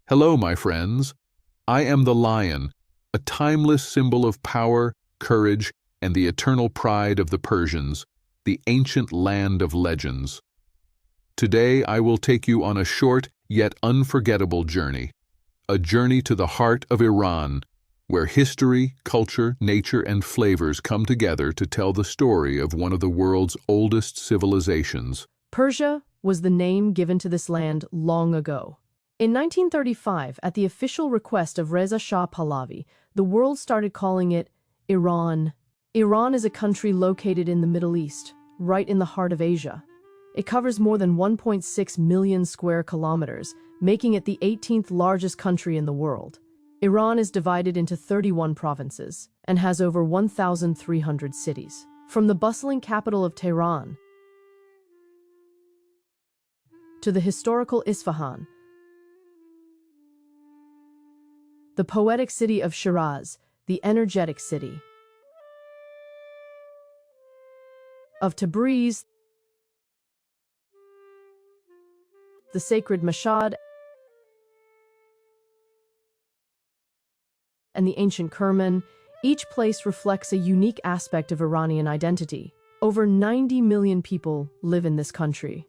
Hello, my friends. I am the lion, a timeless symbol of power, courage, and the eternal pride of the Persians, the ancient land of legends. Today I will take you on a short yet unforgettable journey, a journey to the heart of Iran, where history, culture, nature, and flavors come together to tell the story of one of the world's oldest civilizations. Persia was the name given to this land long ago. In 1935, at the official request of Reza Shah Pahlavi, the world started calling it Iran. Iran is a country located in the Middle East, right in the heart of Asia. It covers more than 1.6 million square kilometers, making it the 18th largest country in the world. Iran is divided into 31 provinces and has over 1,300 cities. From the bustling capital of Tehran to the historical Isfahan, the poetic city of Shiraz, the energetic city of Tabriz, the sacred Mashhad, and the ancient Kerman, each place reflects a unique aspect of Iranian identity. Over 90 million people live in this country.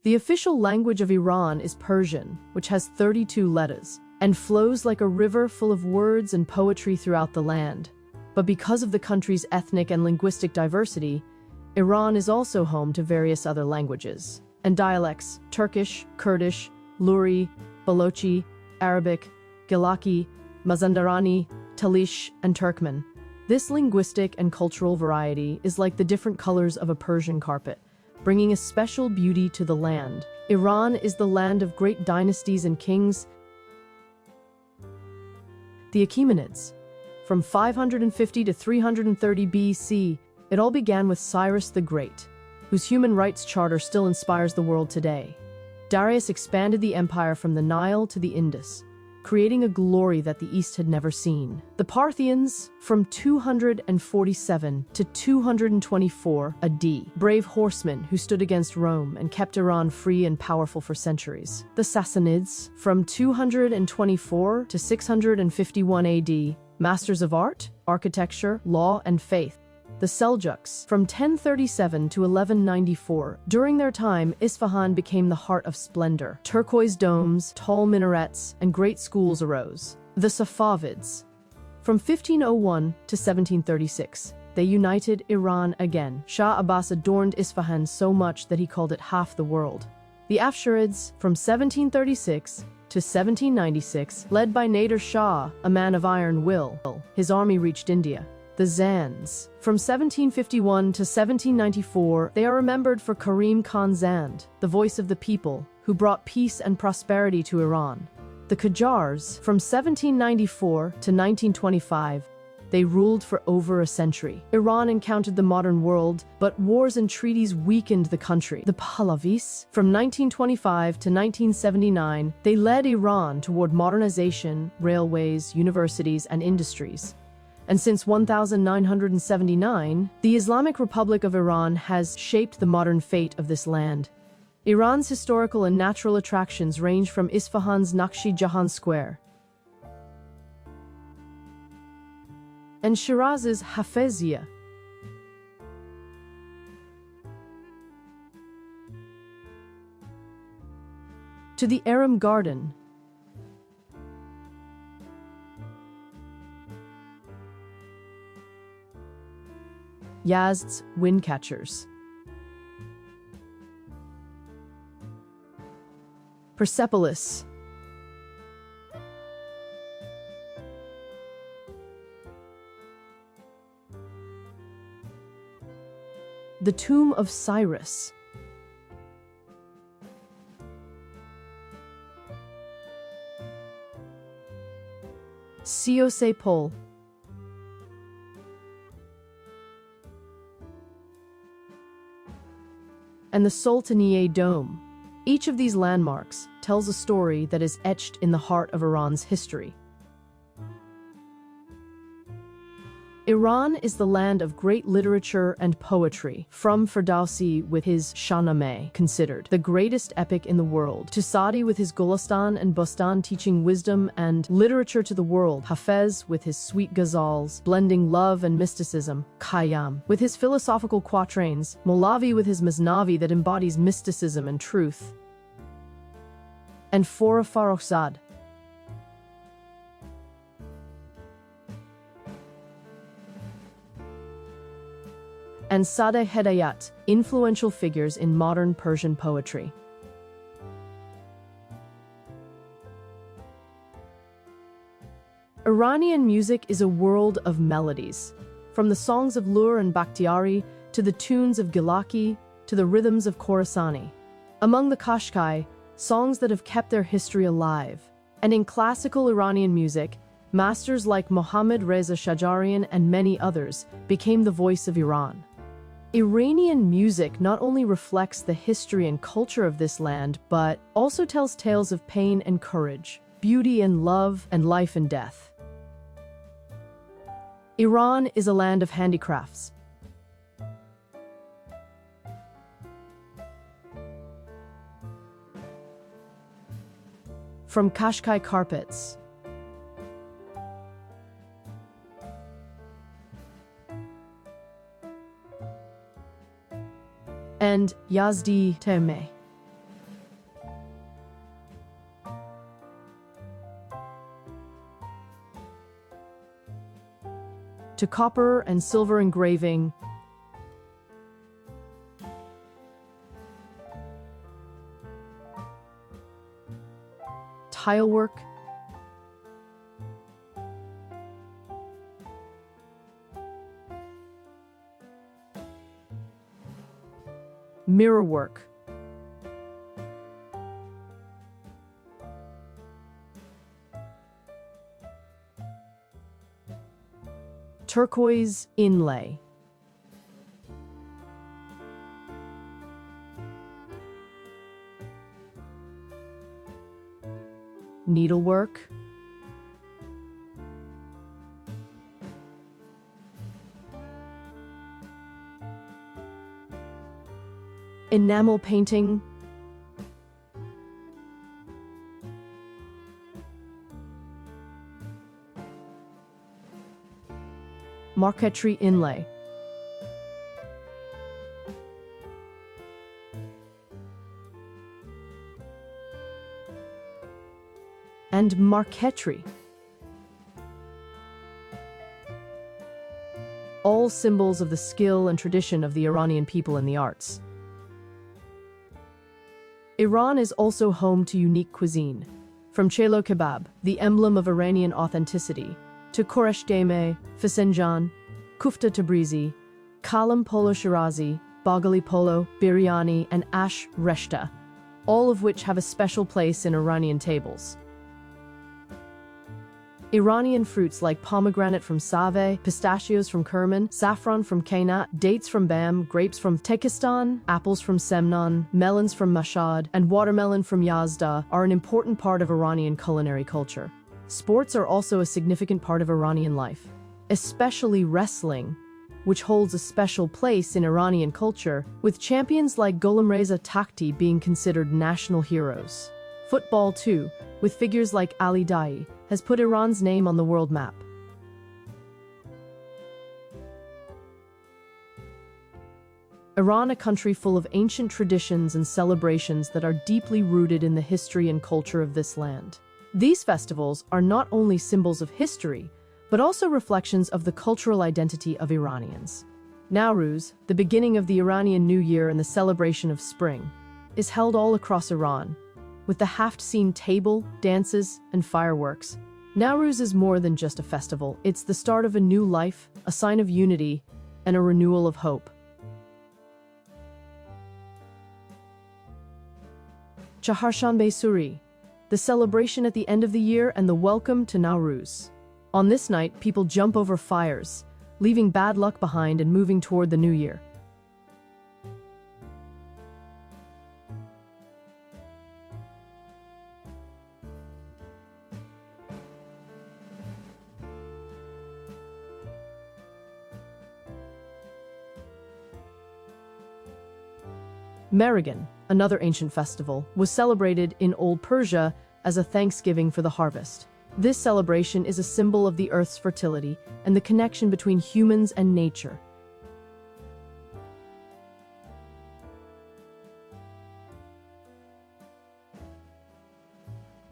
The official language of Iran is Persian, which has 32 letters, and flows like a river full of words and poetry throughout the land. But because of the country's ethnic and linguistic diversity, Iran is also home to various other languages and dialects: Turkish, Kurdish, Luri, Balochi, Arabic, Gilaki, Mazandarani, Talish, and Turkmen. This linguistic and cultural variety is like the different colors of a Persian carpet, bringing a special beauty to the land. Iran is the land of great dynasties and kings. The Achaemenids. From 550 to 330 BC, it all began with Cyrus the Great, whose human rights charter still inspires the world today. Darius expanded the empire from the Nile to the Indus, creating a glory that the East had never seen. The Parthians, from 247 to 224 AD, brave horsemen who stood against Rome and kept Iran free and powerful for centuries. The Sassanids, from 224 to 651 AD, masters of art, architecture, law, and faith. The Seljuks, from 1037 to 1194. During their time, Isfahan became the heart of splendor. Turquoise domes, tall minarets, and great schools arose. The Safavids, from 1501 to 1736. They united Iran again. Shah Abbas adorned Isfahan so much that he called it half the world. The Afsharids, from 1736 to 1796, led by Nader Shah, a man of iron will. His army reached India. The Zands, from 1751 to 1794, they are remembered for Karim Khan Zand, the voice of the people, who brought peace and prosperity to Iran. The Qajars, from 1794 to 1925, they ruled for over a century. Iran encountered the modern world, but wars and treaties weakened the country. The Pahlavis, from 1925 to 1979, they led Iran toward modernization, railways, universities, and industries. And since 1979, the Islamic Republic of Iran has shaped the modern fate of this land. Iran's historical and natural attractions range from Isfahan's Naqshi Jahan Square and Shiraz's Hafezia to the Aram Garden, Yazd's Windcatchers, Persepolis, the tomb of Cyrus, Siosepol, and the Sultaniye Dome. Each of these landmarks tells a story that is etched in the heart of Iran's history. Iran is the land of great literature and poetry, from Ferdowsi with his Shahnameh, considered the greatest epic in the world, to Saadi with his Gulistan and Bustan teaching wisdom and literature to the world, Hafez with his sweet ghazals, blending love and mysticism, Khayyam with his philosophical quatrains, Molavi with his Masnavi that embodies mysticism and truth, and Forough, and Sadeh Hedayat, influential figures in modern Persian poetry. Iranian music is a world of melodies, from the songs of Lur and Bakhtiari to the tunes of Gilaki to the rhythms of Khorasani. Among the Qashqai, songs that have kept their history alive. And in classical Iranian music, masters like Mohammad Reza Shajarian and many others became the voice of Iran. Iranian music not only reflects the history and culture of this land, but also tells tales of pain and courage, beauty and love, and life and death. Iran is a land of handicrafts. From Qashqai carpets and Yazdi Teme to copper and silver engraving, tile work, mirror work, turquoise inlay, needlework, enamel painting, marquetry inlay, and marquetry. All symbols of the skill and tradition of the Iranian people in the arts. Iran is also home to unique cuisine, from chelo kebab, the emblem of Iranian authenticity, to koresh deme, fisenjan, kufta tabrizi, kalam polo Shirazi, bagali polo, biryani, and ash reshta, all of which have a special place in Iranian tables. Iranian fruits like pomegranate from Save, pistachios from Kerman, saffron from Kainat, dates from Bam, grapes from Tekistan, apples from Semnan, melons from Mashhad, and watermelon from Yazda are an important part of Iranian culinary culture. Sports are also a significant part of Iranian life, especially wrestling, which holds a special place in Iranian culture, with champions like Gholamreza Takhti being considered national heroes. Football, too, with figures like Ali Dai, has put Iran's name on the world map. Iran, a country full of ancient traditions and celebrations that are deeply rooted in the history and culture of this land. These festivals are not only symbols of history, but also reflections of the cultural identity of Iranians. Nowruz, the beginning of the Iranian New Year and the celebration of spring, is held all across Iran, with the Hafez table, dances, and fireworks. Nowruz is more than just a festival. It's the start of a new life, a sign of unity, and a renewal of hope. Chaharshanbe Suri, the celebration at the end of the year and the welcome to Nowruz. On this night, people jump over fires, leaving bad luck behind and moving toward the new year. Mehregan, another ancient festival, was celebrated in Old Persia as a thanksgiving for the harvest. This celebration is a symbol of the earth's fertility and the connection between humans and nature.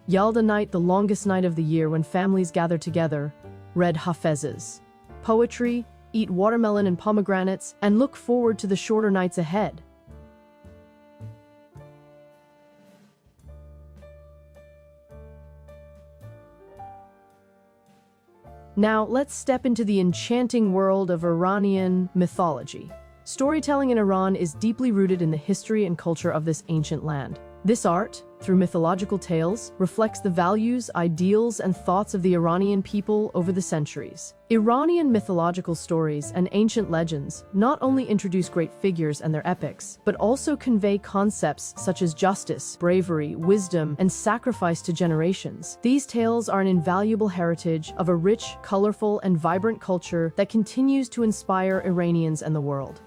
Yalda Night, the longest night of the year when families gather together, read Hafez's poetry, eat watermelon and pomegranates, and look forward to the shorter nights ahead. Now, let's step into the enchanting world of Iranian mythology. Storytelling in Iran is deeply rooted in the history and culture of this ancient land. This art, through mythological tales, reflects the values, ideals, and thoughts of the Iranian people over the centuries. Iranian mythological stories and ancient legends not only introduce great figures and their epics, but also convey concepts such as justice, bravery, wisdom, and sacrifice to generations. These tales are an invaluable heritage of a rich, colorful, and vibrant culture that continues to inspire Iranians and the world.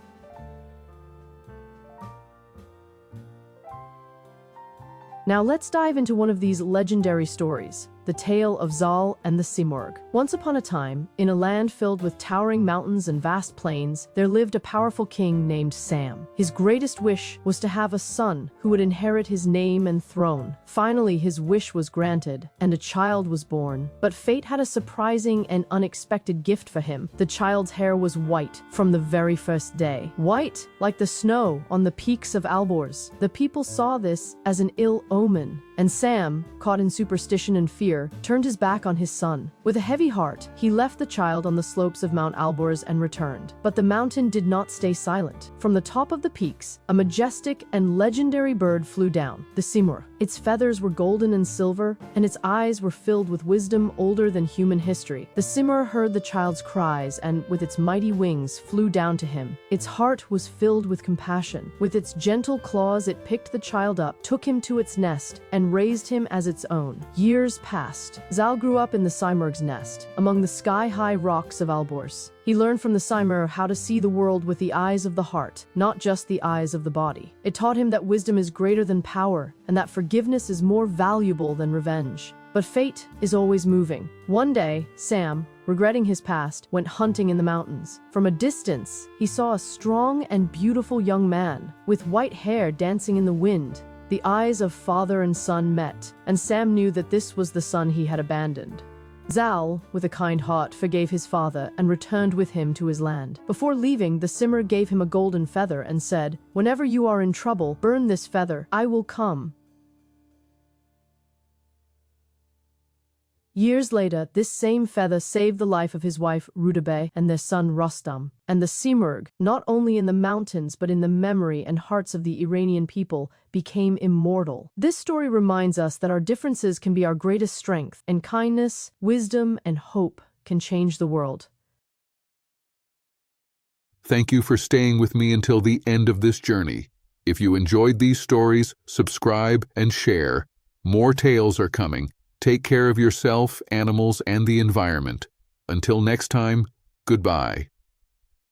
Now let's dive into one of these legendary stories, the tale of Zal and the Simurgh. Once upon a time, in a land filled with towering mountains and vast plains, there lived a powerful king named Sam. His greatest wish was to have a son who would inherit his name and throne. Finally, his wish was granted, and a child was born. But fate had a surprising and unexpected gift for him. The child's hair was white from the very first day. White, like the snow on the peaks of Alborz. The people saw this as an ill omen, and Sam, caught in superstition and fear, turned his back on his son. With a heavy heart, he left the child on the slopes of Mount Alborz and returned. But the mountain did not stay silent. From the top of the peaks, a majestic and legendary bird flew down, the Simurgh. Its feathers were golden and silver, and its eyes were filled with wisdom older than human history. The Simurgh heard the child's cries and, with its mighty wings, flew down to him. Its heart was filled with compassion. With its gentle claws, it picked the child up, took him to its nest, and raised him as its own. Years passed. Zal grew up in the Simurgh's nest, among the sky-high rocks of Alborz. He learned from the Simurgh how to see the world with the eyes of the heart, not just the eyes of the body. It taught him that wisdom is greater than power, and that forgiveness is more valuable than revenge. But fate is always moving. One day, Sam, regretting his past, went hunting in the mountains. From a distance, he saw a strong and beautiful young man, with white hair dancing in the wind. The eyes of father and son met, and Sam knew that this was the son he had abandoned. Zal, with a kind heart, forgave his father and returned with him to his land. Before leaving, the Simurgh gave him a golden feather and said, "Whenever you are in trouble, burn this feather. I will come." Years later, this same feather saved the life of his wife Rudabeh and their son Rostam. And the Simurgh, not only in the mountains but in the memory and hearts of the Iranian people, became immortal. This story reminds us that our differences can be our greatest strength, and kindness, wisdom, and hope can change the world. Thank you for staying with me until the end of this journey. If you enjoyed these stories, subscribe and share. More tales are coming. Take care of yourself, animals, and the environment. Until next time, goodbye.